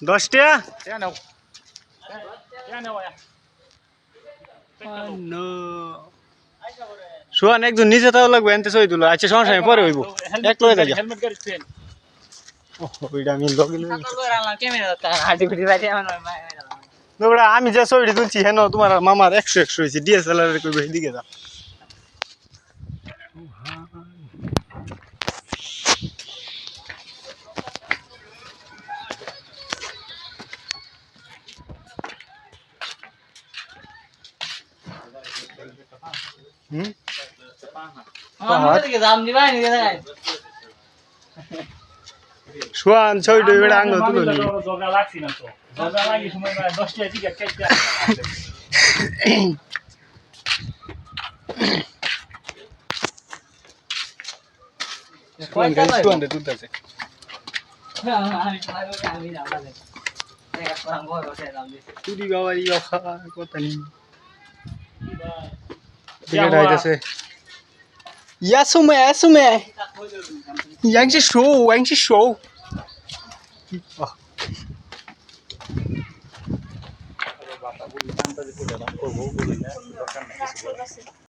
10 টাকা নাও নাও নো সোহান একজন নিচে তাও লাগবে এনতে সই দিল আচ্ছা সমস্যা নেই পরে হইব এক লয়ে দেখা হেলমেট গাড়ি ট্রেন ওইটা আমি লগে লই ক্যামেরা ওটা আমি যে ছবিটি তুলছি হেন তোমার মামার 100 হয়েছে ডিএসএলআর এর কইবে এদিকে যা হুম সোহান ছবিটি ওইটা আঙ্গ তুলনি জগা লাগছি না তো জগা লাগি সময় 10 টাকা টিকেট কেটে সোহান তুলতেছে তুই বাবা ই কথা নেই টিকেট আইতাছে Yasume. Yang show.